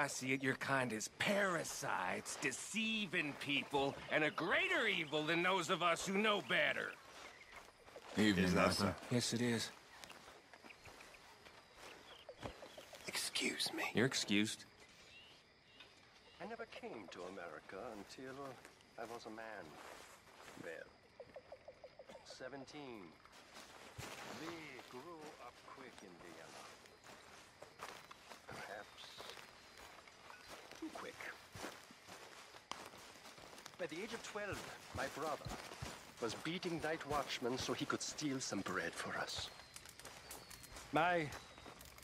I see it, your kind is parasites, deceiving people, and a greater evil than those of us who know better. Evening, Arthur. Yes, it is. Excuse me. You're excused. I never came to America until I was a man. Well, 17. We grew up quick in Vienna. Perhaps too quick. By the age of 12, my brother was beating night watchmen so he could steal some bread for us. My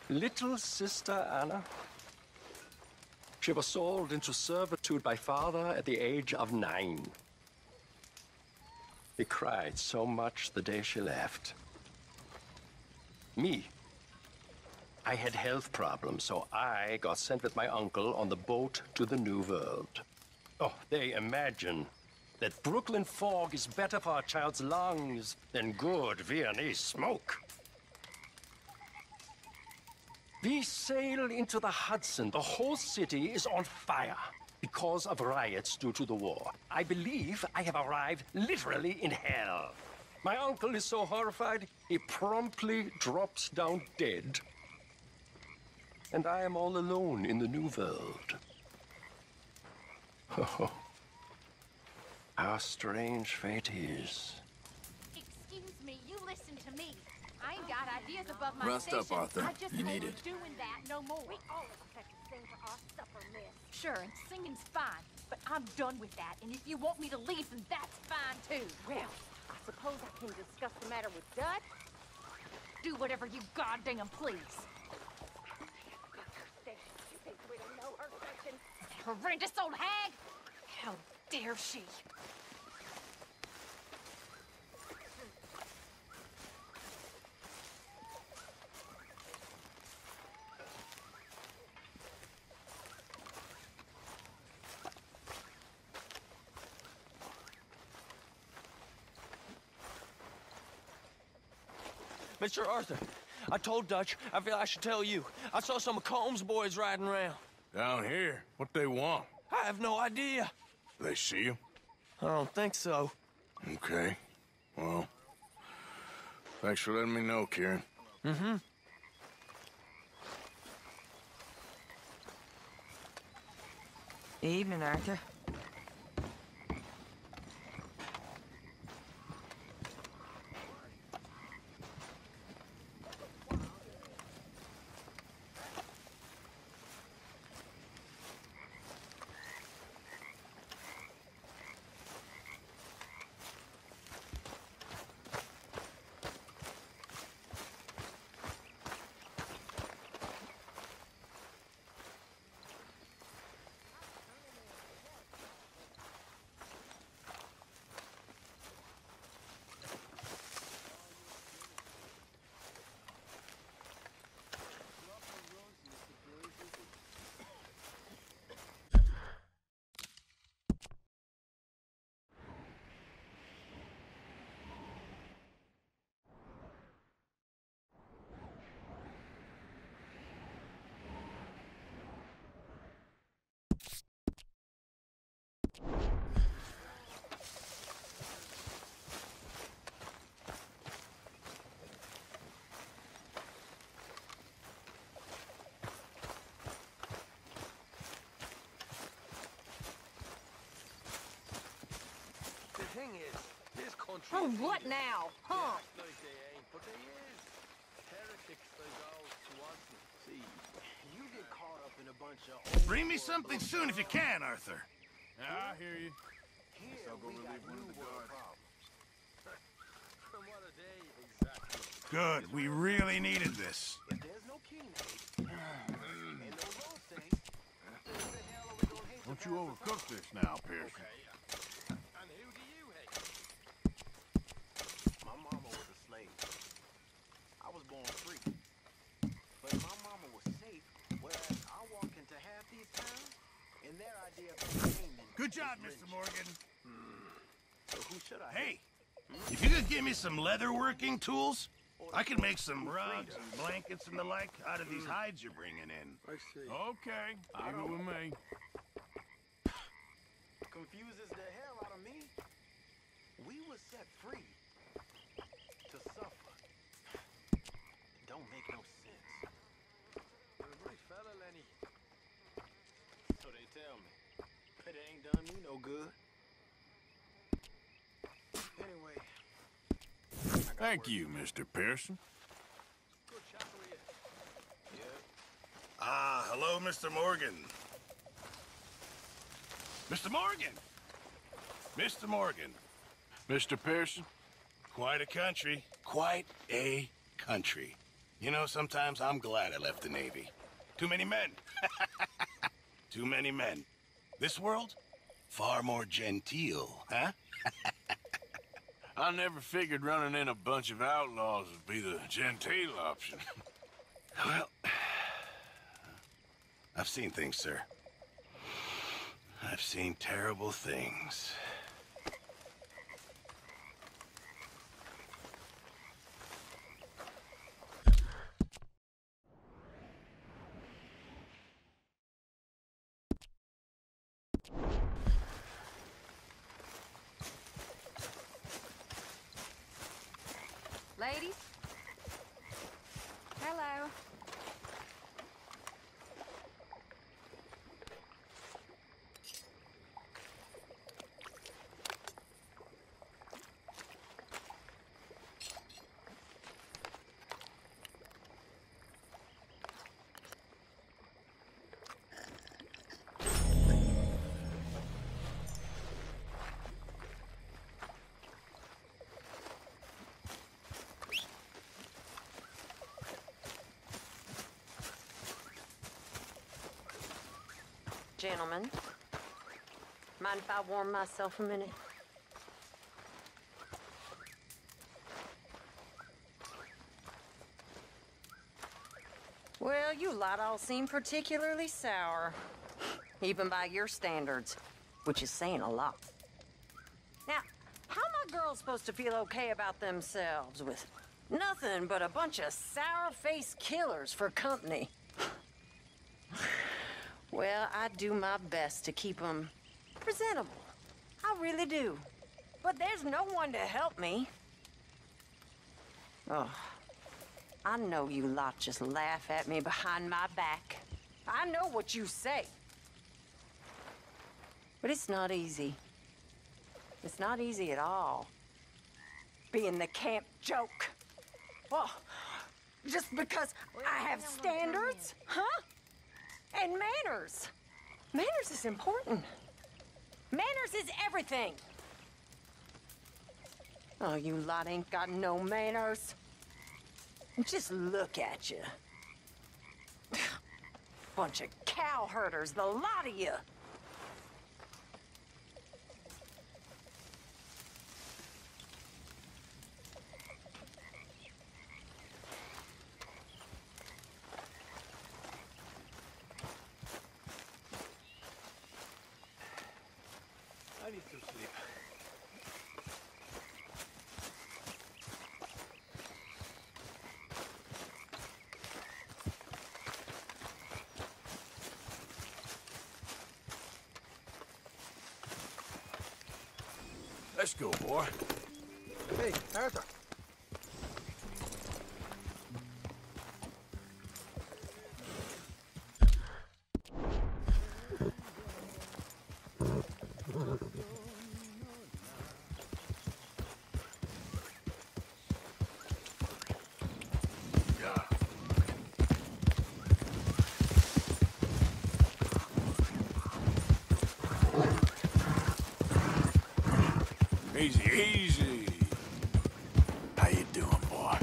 little sister Anna, she was sold into servitude by father at the age of 9. He cried so much the day she left. Me, I had health problems, so I got sent with my uncle on the boat to the New World. Oh, they imagine that Brooklyn fog is better for a child's lungs than good Viennese smoke. We sail into the Hudson. The whole city is on fire because of riots due to the war. I believe I have arrived literally in hell. My uncle is so horrified, he promptly drops down dead. And I am all alone in the New World. Oh, how strange fate is. Excuse me, you listen to me. I ain't got ideas above my Rest station. up, Arthur. I just You ain't need it. doing that no more. We all expect to sing for our supper, miss. Sure, and singing's fine, but I'm done with that. And if you want me to leave, then that's fine too. Well, I suppose I can discuss the matter with Dud. Do whatever you goddamn please. Horrendous old hag! How dare she? Mr. Arthur, I told Dutch, I feel I should tell you. I saw some of Combs' boys riding around. Down here? What they want? I have no idea. They see you? I don't think so. Okay. Well, thanks for letting me know, Kieran. Mm-hmm. Evening, Arthur. The thing is, this country... Oh, what now? Huh? Like they ain't, but they is. Heretics like old Swanson. See, you get caught up in a bunch of... Bring me something soon if you can, Arthur. Yeah, I hear you. Here I'll go we got relieve one of new the world guards. problems. From what are they exactly? Good. We really needed this. If there's no king hate, and no rose saint, then who the hell are we gonna hate? Don't you overcook this now, Pearson. Okay. And who do you hate? My mama was a slave. I was born free. But my mama was safe, whereas I walk into half these towns, and their idea of entertainment... Good job, is Mr. lynch. Morgan. So who should I Hey, hate? if you could give me some leatherworking tools, I can make some rugs and blankets and the like out of these hides you're bringing in. I see. Okay, leave it with me. Confuses the hell out of me. We were set free to suffer. Don't make no sense. You're a great fella, Lenny. So they tell me. But it ain't done me no good. Anyway. Thank you, Mr. Pearson. Good shot for you. Yeah. Ah, hello, Mr. Morgan. Mr. Morgan! Mr. Morgan. Mr. Pearson? Quite a country. Quite a country. You know, sometimes I'm glad I left the Navy. Too many men. Too many men. This world? Far more genteel, huh? I never figured running in a bunch of outlaws would be the genteel option. Well, I've seen things, sir. I've seen terrible things. Ladies? Hello. Gentlemen, mind if I warm myself a minute? Well, you lot all seem particularly sour, even by your standards, which is saying a lot. Now, how are my girls supposed to feel okay about themselves with nothing but a bunch of sour-faced killers for company? Well, I do my best to keep them presentable. I really do. But there's no one to help me. Oh, I know you lot just laugh at me behind my back. I know what you say. But it's not easy. It's not easy at all. Being the camp joke. Well, just because I have standards, huh? And manners. Manners is important. Manners is everything. Oh, you lot ain't got no manners. Just look at you. Bunch of cow herders, the lot of you. I need some sleep. Let's go, boy. Hey, Arthur. Easy, easy. How you doing, boy?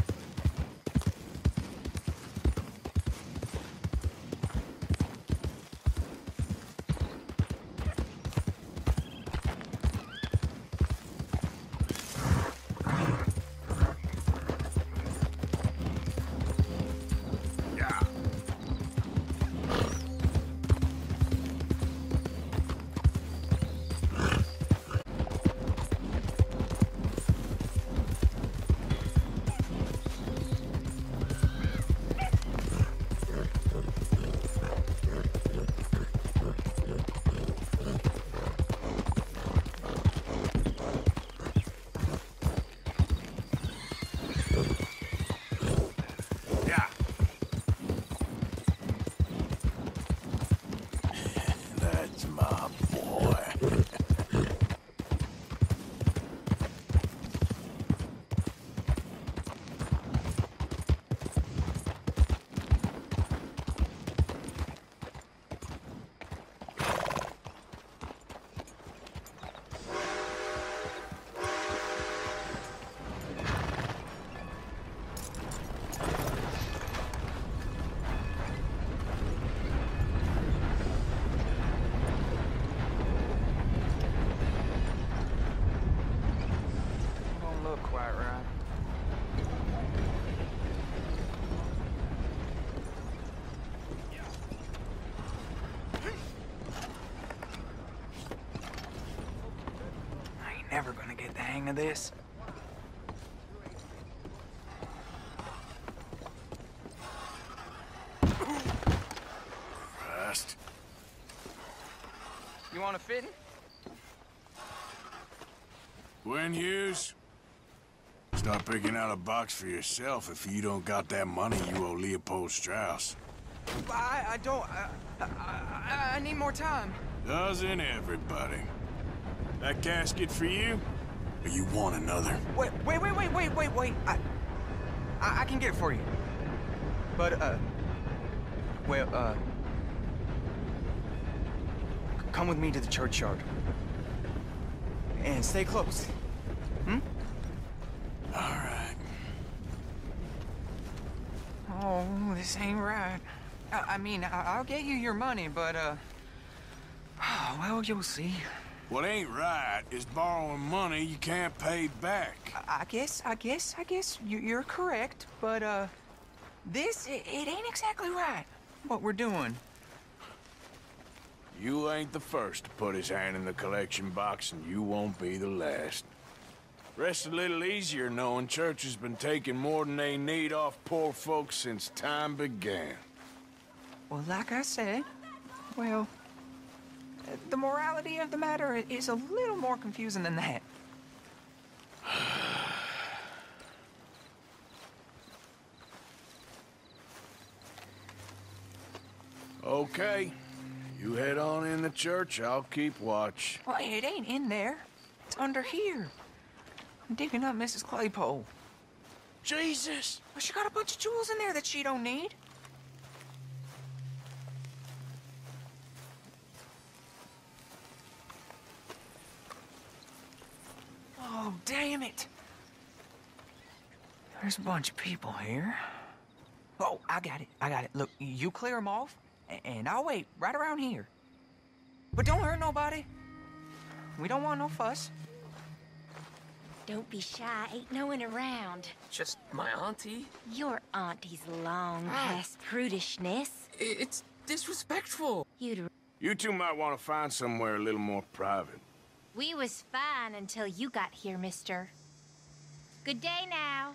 Yeah. get the hang of this. Christ. You want a fitting? Gwen Hughes, start picking out a box for yourself if you don't got that money you owe Leopold Strauss. I don't... I need more time. Doesn't everybody? That casket for you? Or you want another? Wait. I can get it for you. But, come with me to the churchyard. And stay close. Hmm? All right. Oh, this ain't right. I mean, I'll get you your money, but, well, you'll see. What ain't right is borrowing money you can't pay back. I guess you're correct, but, it ain't exactly right, what we're doing. You ain't the first to put his hand in the collection box, and you won't be the last. Rests a little easier knowing church has been taking more than they need off poor folks since time began. Well, like I said, well, the morality of the matter is a little more confusing than that. Okay. You head on in the church, I'll keep watch. Well, it ain't in there. It's under here. I'm digging up Mrs. Claypole. Jesus! Well, she got a bunch of jewels in there that she don't need. Oh, damn it. There's a bunch of people here. Oh, I got it. Look, you clear them off, and I'll wait right around here. But don't hurt nobody. We don't want no fuss. Don't be shy, ain't no one around. Just my auntie. Your auntie's long past prudishness. It's disrespectful. You two might want to find somewhere a little more private. We was fine until you got here, mister. Good day now.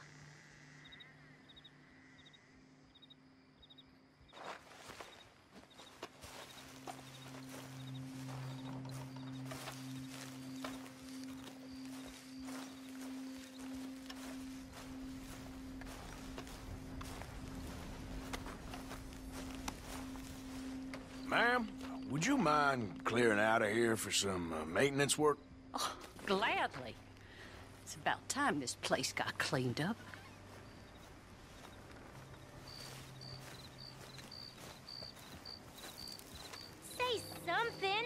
Ma'am, would you mind clearing out of here for some maintenance work? Oh, gladly. It's about time this place got cleaned up. Say something.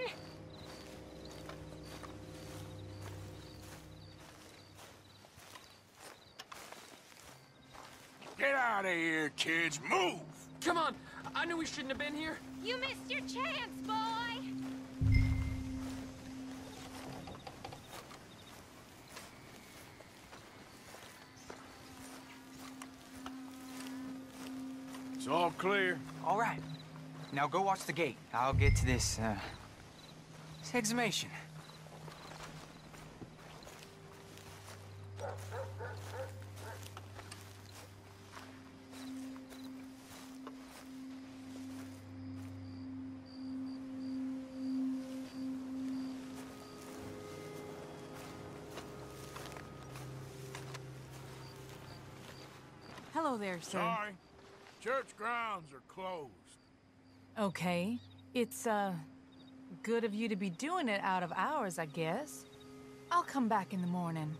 Get out of here, kids. Move! Come on. I knew we shouldn't have been here. You missed your chance, boy! It's all clear. All right. Now go watch the gate. I'll get to this exhumation. Hello there, sir. Sorry. Church grounds are closed. Okay. It's, good of you to be doing it out of hours, I guess. I'll come back in the morning.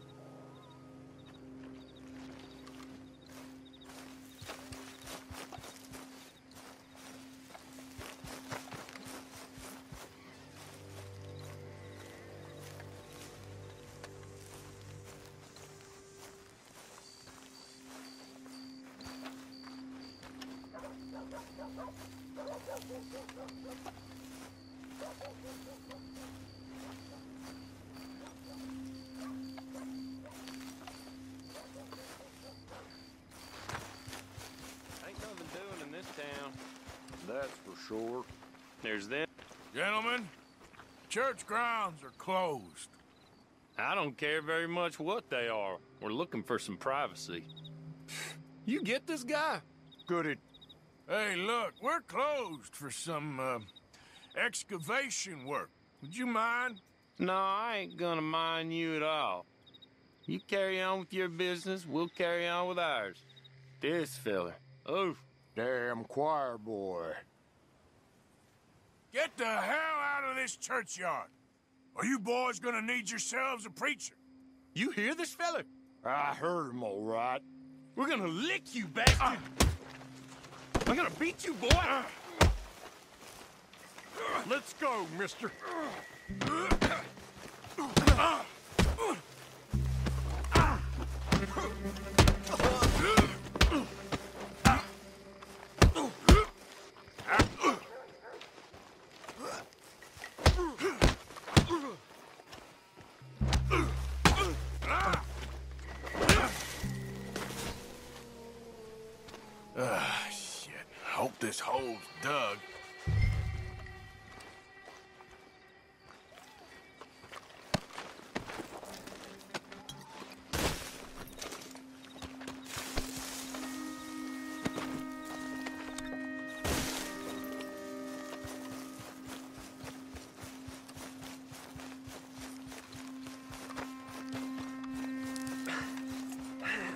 Ain't nothing doing in this town. That's for sure. There's them. Gentlemen, church grounds are closed. I don't care very much what they are. We're looking for some privacy. You get this guy? Good at... Hey, look, we're closed for some, excavation work. Would you mind? No, I ain't gonna mind you at all. You carry on with your business, we'll carry on with ours. This fella. Oh, Damn choir boy. Get the hell out of this churchyard. Are you boys gonna need yourselves a preacher? you hear this fella? I heard him all right. We're gonna lick you, bastard! I'm gonna beat you, boy! Let's go, mister. Shit. Hope this hole's dug.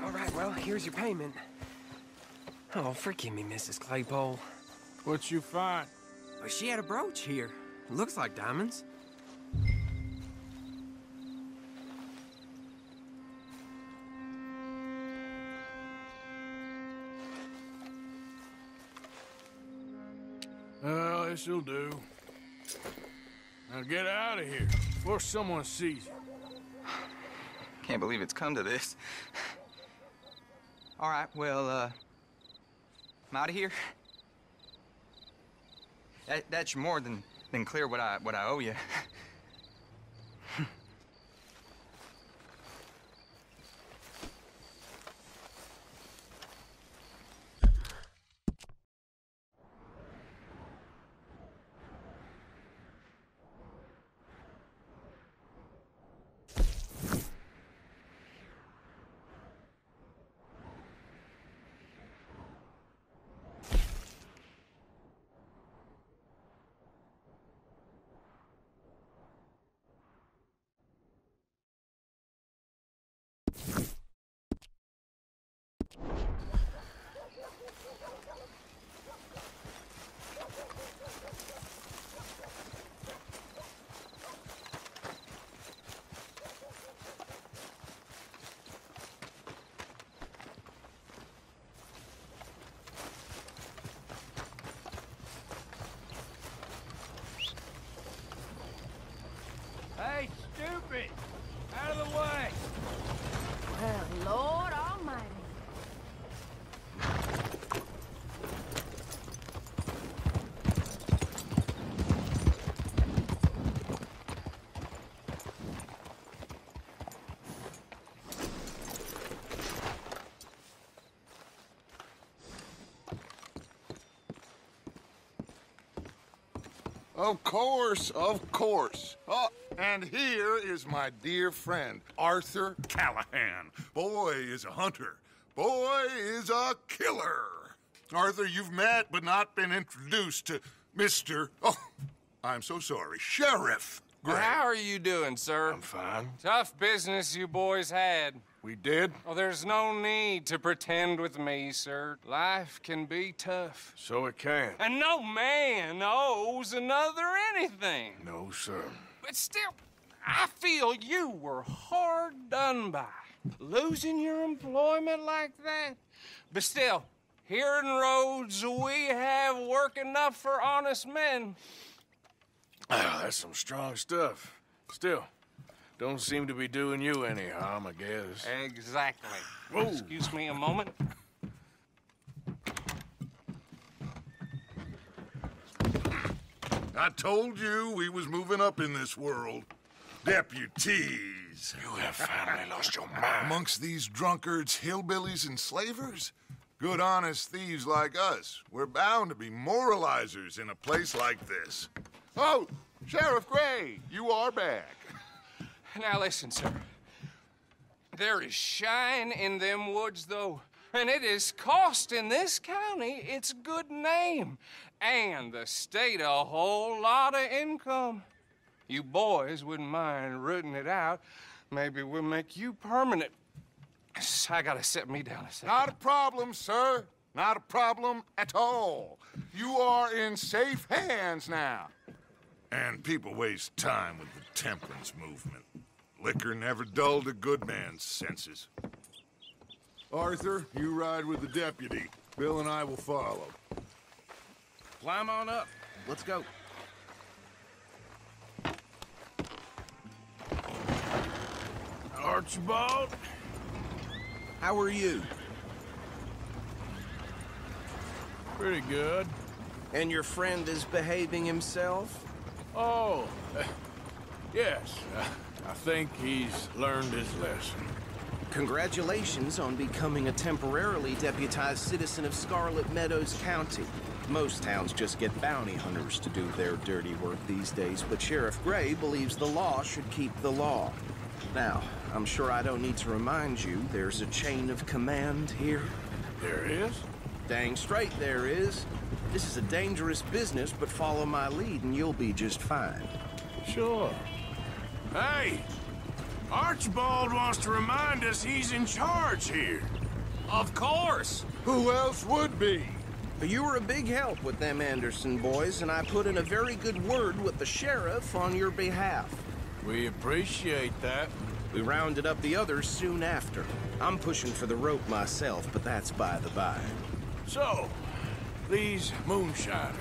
All right, well, here's your payment. Oh, forgive me, Mrs. Claypole. What you find? Well, she had a brooch here. Looks like diamonds. Well, this'll do. Now get out of here before someone sees you. Can't believe it's come to this. All right, well, I'm out of here. That's more than clear what I owe you. Hey, stupid! Out of the way! Well, Lord Almighty. Of course, of course. Oh, and here is my dear friend, Arthur Callahan. Boy is a hunter. Boy is a killer. Arthur, you've met but not been introduced to Mr. Oh, I'm so sorry, Sheriff Gray. How are you doing, sir? I'm fine. Tough business you boys had. We did? Oh, there's no need to pretend with me, sir. Life can be tough. So it can. And no man owes another anything. No, sir. But still, I feel you were hard done by. Losing your employment like that. But still, here in Rhodes, we have work enough for honest men. Ah, that's some strong stuff. Still, don't seem to be doing you any harm, I guess. Exactly. Whoa. Excuse me a moment. I told you we was moving up in this world. Deputies. You have finally lost your mind. Amongst these drunkards, hillbillies, and slavers? Good honest thieves like us. We're bound to be moralizers in a place like this. Oh, Sheriff Gray, you are back. Now listen, sir. There is shine in them woods, though, and it is costing this county its good name and the state a whole lot of income. You boys wouldn't mind rooting it out. Maybe we'll make you permanent. I gotta set me down a second. Not a problem, sir. Not a problem at all. You are in safe hands now. And people waste time with the temperance movement. Liquor never dulled a good man's senses. Arthur, you ride with the deputy. Bill and I will follow. Climb on up. Let's go. Archibald? How are you? Pretty good. And your friend is behaving himself? Oh, yes. I think he's learned his lesson. Congratulations on becoming a temporarily deputized citizen of Scarlet Meadows County. Most towns just get bounty hunters to do their dirty work these days, but Sheriff Gray believes the law should keep the law. Now, I'm sure I don't need to remind you there's a chain of command here. There is? Dang straight there is. This is a dangerous business, but follow my lead and you'll be just fine. Sure. Hey! Archibald wants to remind us he's in charge here. Of course! Who else would be? You were a big help with them Anderson boys, and I put in a very good word with the sheriff on your behalf. We appreciate that. We rounded up the others soon after. I'm pushing for the rope myself, but that's by the by. So, these moonshiners.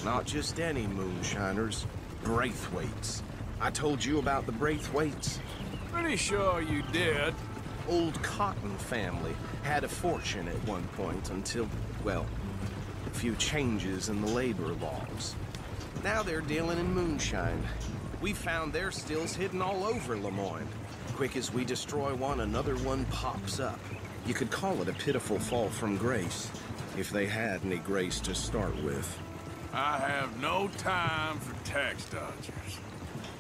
Not just any moonshiners. Braithwaites. I told you about the Braithwaites? Pretty sure you did. Old Cotton family had a fortune at one point until, well, a few changes in the labor laws. Now they're dealing in moonshine. We found their stills hidden all over Lemoyne. Quick as we destroy one, another one pops up. You could call it a pitiful fall from grace, if they had any grace to start with. I have no time for tax dodgers.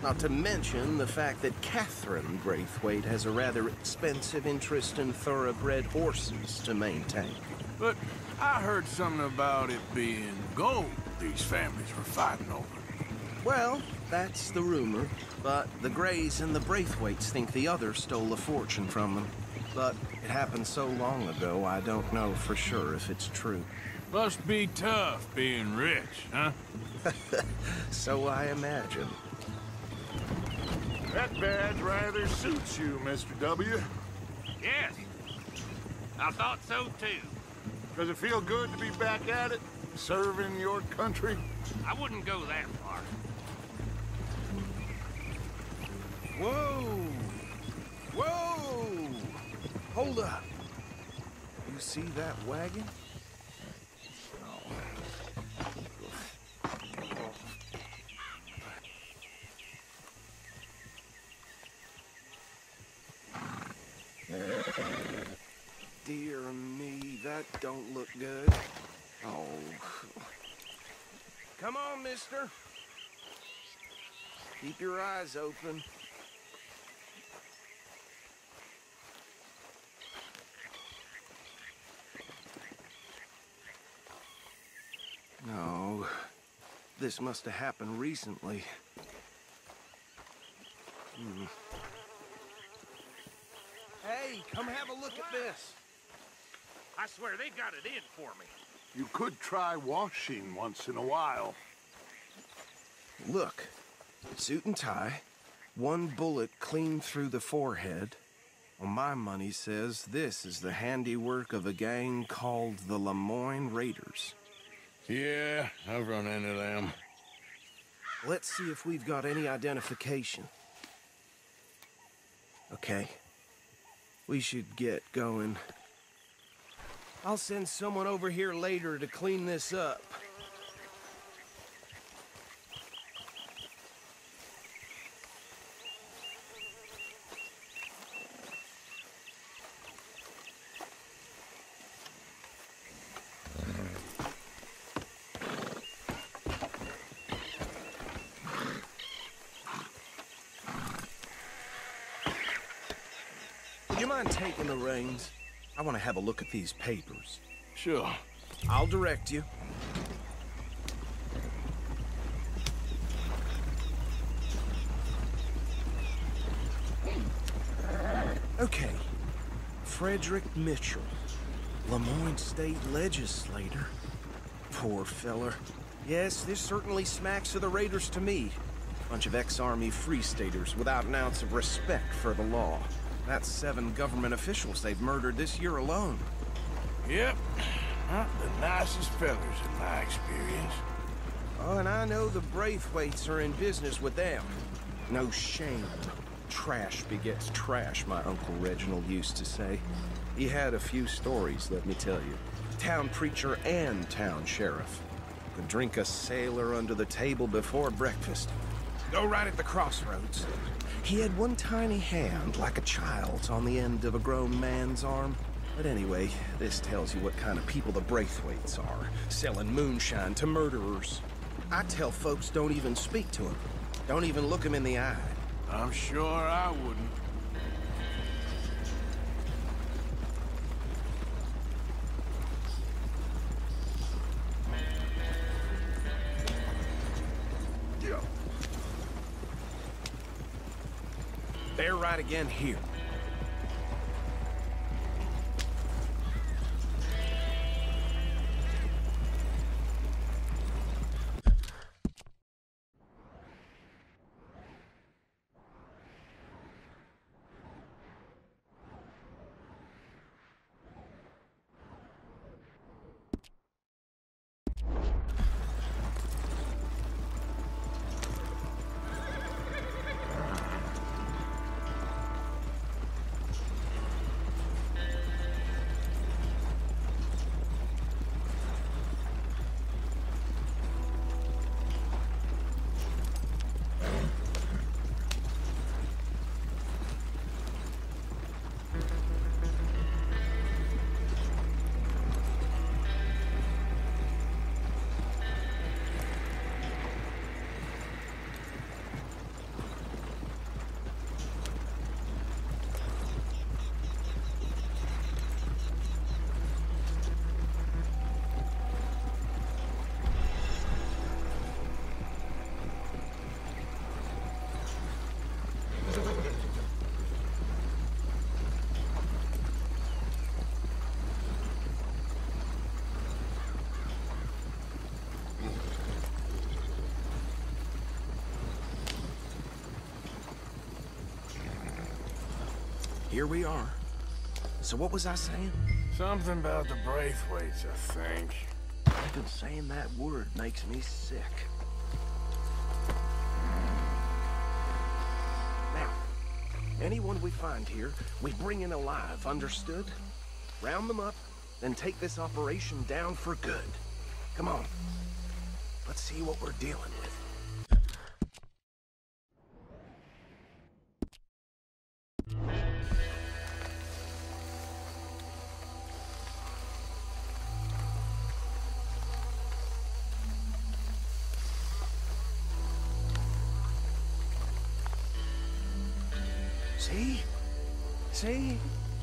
Not to mention the fact that Catherine Braithwaite has a rather expensive interest in thoroughbred horses to maintain. But I heard something about it being gold these families were fighting over. Well, that's the rumor. But the Grays and the Braithwaites think the other stole a fortune from them. But it happened so long ago, I don't know for sure if it's true. Must be tough being rich, huh? So I imagine. That badge rather suits you, Mr. W. Yes. I thought so, too. Does it feel good to be back at it, serving your country? I wouldn't go that far. Whoa! Whoa! Hold up. You see that wagon? Dear me, that don't look good. Oh. Come on, mister. Keep your eyes open. No. This must have happened recently. Hey, come have a look at this. I swear they got it in for me. You could try washing once in a while. Look, suit and tie, one bullet clean through the forehead. Well, my money says this is the handiwork of a gang called the Lemoyne Raiders. Yeah, I've run into them. Let's see if we've got any identification. Okay. We should get going. I'll send someone over here later to clean this up. mind taking the reins? I want to have a look at these papers. Sure. I'll direct you. Okay. Frederick Mitchell, Lemoyne State Legislator. Poor feller. Yes, this certainly smacks of the Raiders to me. Bunch of ex-Army Free Staters without an ounce of respect for the law. That's 7 government officials they've murdered this year alone. Yep. Not the nicest fellers in my experience. Oh, and I know the Braithwaites are in business with them. No shame. Trash begets trash, my Uncle Reginald used to say. He had a few stories, let me tell you. Town preacher and town sheriff. Could drink a sailor under the table before breakfast. Go right at the crossroads. He had one tiny hand, like a child's, on the end of a grown man's arm. But anyway, this tells you what kind of people the Braithwaites are. Selling moonshine to murderers. I tell folks don't even speak to them. Don't even look them in the eye. I'm sure I wouldn't. They're right again here. Here we are. So what was I saying? Something about the Braithwaites, I think. Even saying that word makes me sick. Now, anyone we find here, we bring in alive, understood? Round them up, then take this operation down for good. Come on. Let's see what we're dealing with. See? See?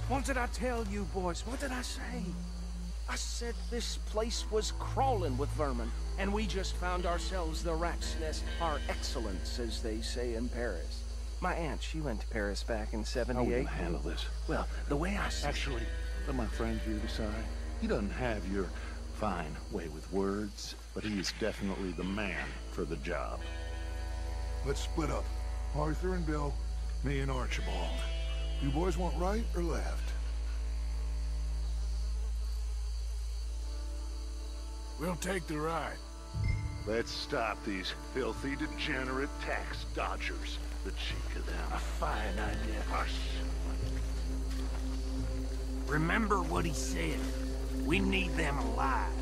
What did I tell you, boys? What did I say? I said this place was crawling with vermin, and we just found ourselves the rat's nest par excellence, as they say in Paris. My aunt, she went to Paris back in '78. How are we gonna handle this? Well, the way I see Actually, let my friend here decide. He doesn't have your fine way with words, but he is definitely the man for the job. Let's split up. Arthur and Bill, me and Archibald. You boys want right or left? We'll take the ride. Let's stop these filthy, degenerate tax dodgers. The cheek of them. A fine idea. Hush. Remember what he said. We need them alive.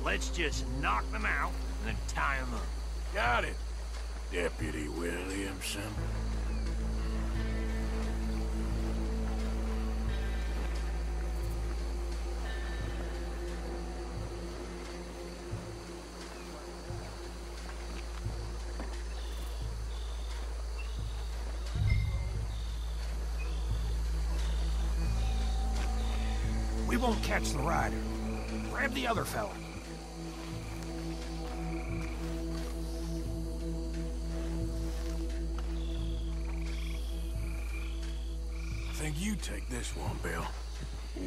Let's just knock them out and then tie them up. Got it, Deputy Williamson. We won't catch the rider. Grab the other fella. I think you take this one, Bill.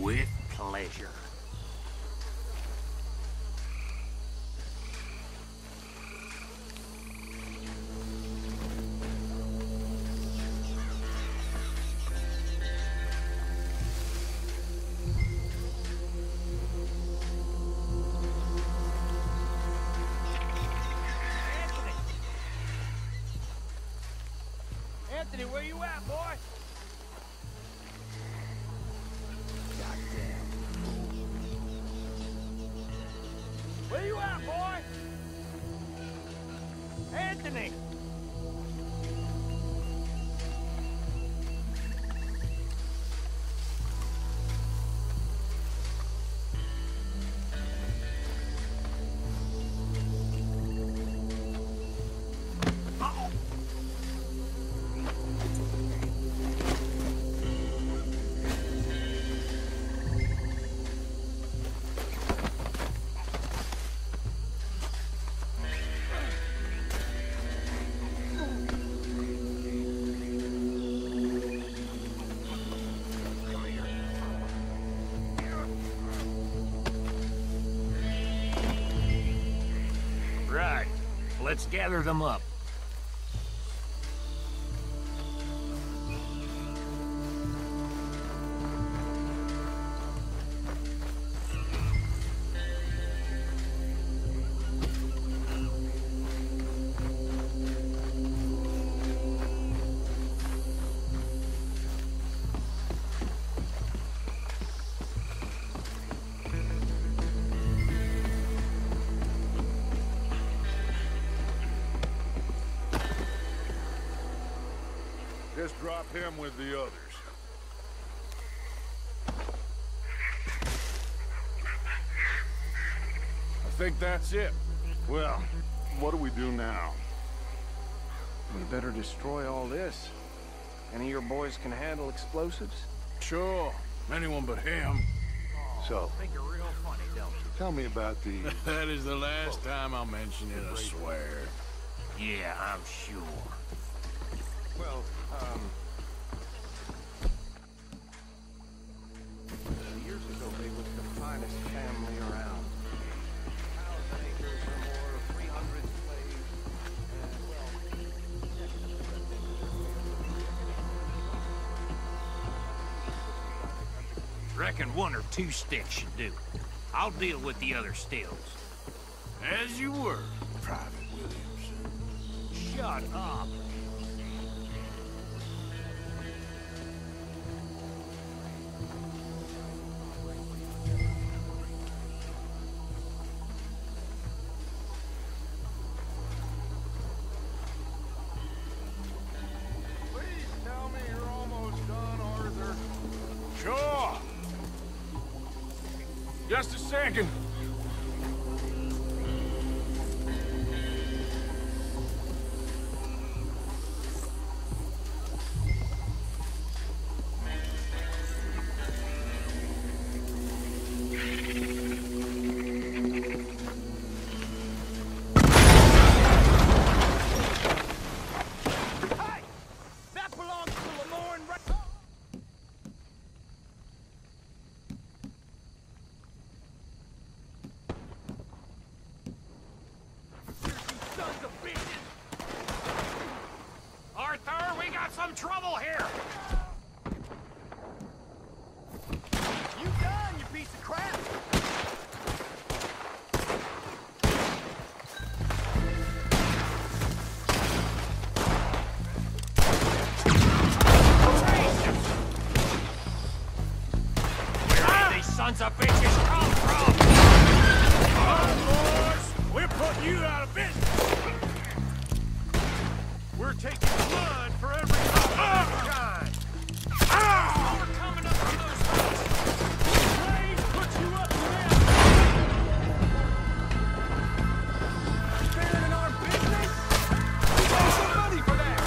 With pleasure. Anthony, where you at, boy? Where you at, boy? Anthony! Right. Let's gather them up. Just drop him with the others. I think that's it. Well, what do we do now? We better destroy all this. Any of your boys can handle explosives? Sure. Anyone but him. So, Think you're real funny, don't you? tell me about the... That is the last time I'll mention it, I swear. Yeah, I'm sure. Well, years ago they was the finest family around. 1,000 acres or more, 300 slaves, Reckon one or two sticks should do. I'll deal with the other stills. As you were, Private Williams. Shut up. Please tell me you're almost done, Arthur. Sure. Just a second. That belongs to Lemoyne right... Sons of bitches! Arthur, we got some trouble here! You done, you piece of crap! Where did these sons of bitches come from? Boys, we're putting you out of business. We're taking blood for every kind. We're coming up from those rocks. Slaves put you up to them. Sparing in our business? We pay some money for that.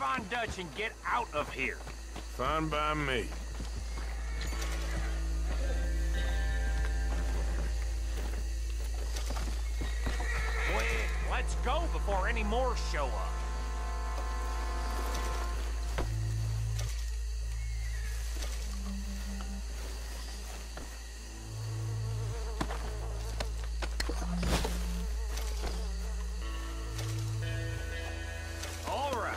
Von Dutch and get out of here. Fine by me. Quick, let's go before any more show up. All right,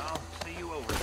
I'll see you over there.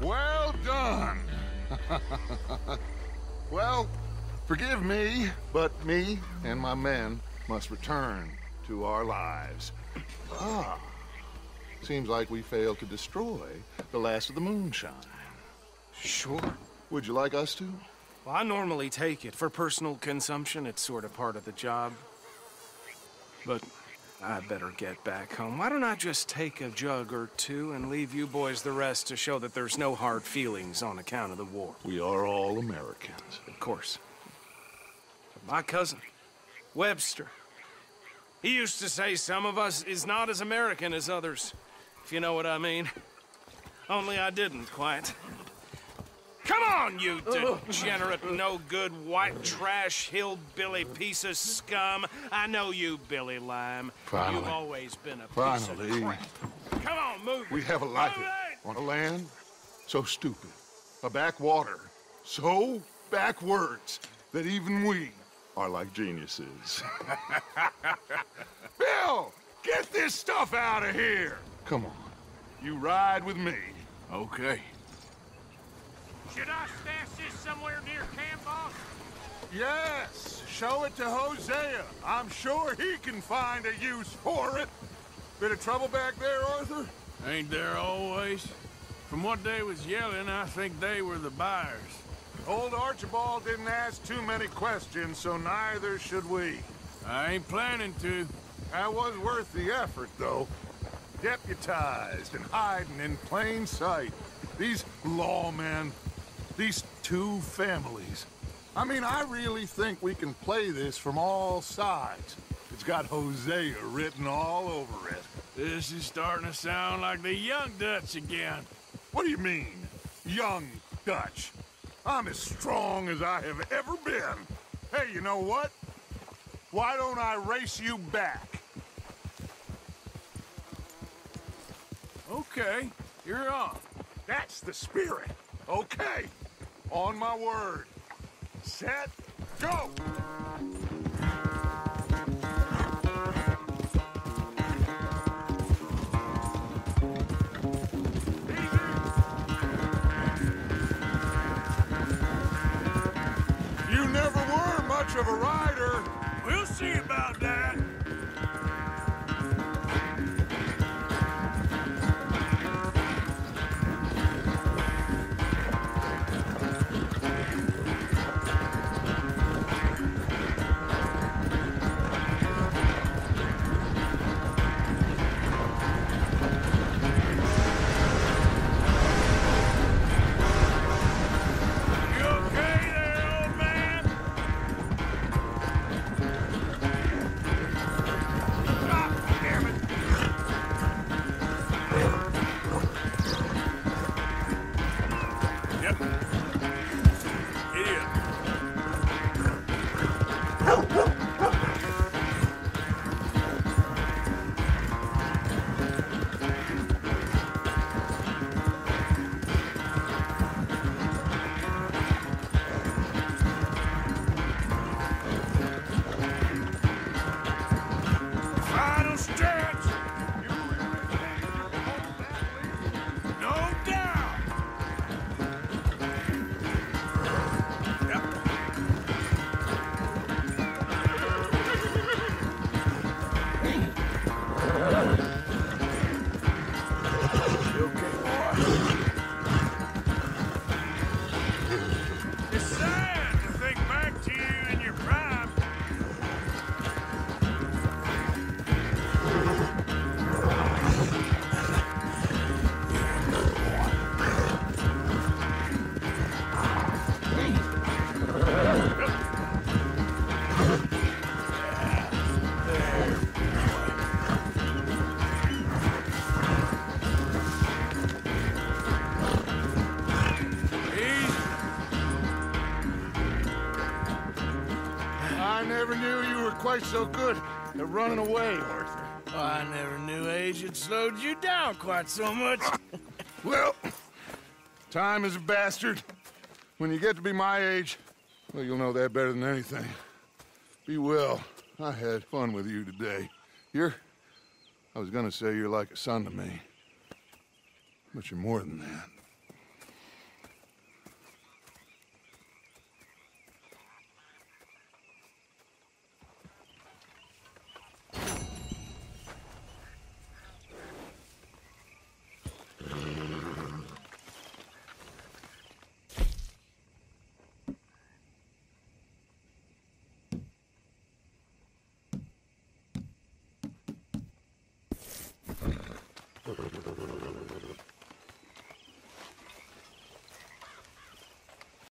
Well done. Well, forgive me, but me and my men must return to our lives. Ah, seems like we failed to destroy the last of the moonshine. Sure. Would you like us to? Well, I normally take it. For personal consumption, it's sort of part of the job. But I better get back home. Why don't I just take a jug or two and leave you boys the rest to show that there's no hard feelings on account of the war? We are all Americans. Of course. My cousin, Webster, he used to say some of us is not as American as others, if you know what I mean. Only I didn't quite. Come on, you degenerate, no-good, white trash, hillbilly piece of scum. I know you, Billy Lime. Finally. You've always been a piece of Finally. crap. Come on, move We it. have a life Move it. on a land so stupid, a backwater so backwards that even we are like geniuses. Bill, get this stuff out of here! Come on, you ride with me. Okay. Should I stash this somewhere near camp, boss? Yes, show it to Hosea. I'm sure he can find a use for it. Bit of trouble back there, Arthur? Ain't there always? From what they was yelling, I think they were the buyers. Old Archibald didn't ask too many questions, so neither should we. I ain't planning to. That was worth the effort, though. Deputized and hiding in plain sight. These lawmen, these two families. I mean, I really think we can play this from all sides. It's got Hosea written all over it. This is starting to sound like the young Dutch again. What do you mean, young Dutch? I'm as strong as I have ever been. Hey, you know what? Why don't I race you back? Okay, you're on. That's the spirit. Okay. On my word. Set, go! You never were much of a rider. We'll see about that. Final stretch! No doubt! Yep. You okay, boy? It's sad to think back to you in your prime. I never knew you were quite so good at running away, Arthur. I never knew age had slowed you down quite so much. Well, time is a bastard. When you get to be my age, well, you'll know that better than anything. Be well. I had fun with you today. I was gonna say you're like a son to me. But you're more than that.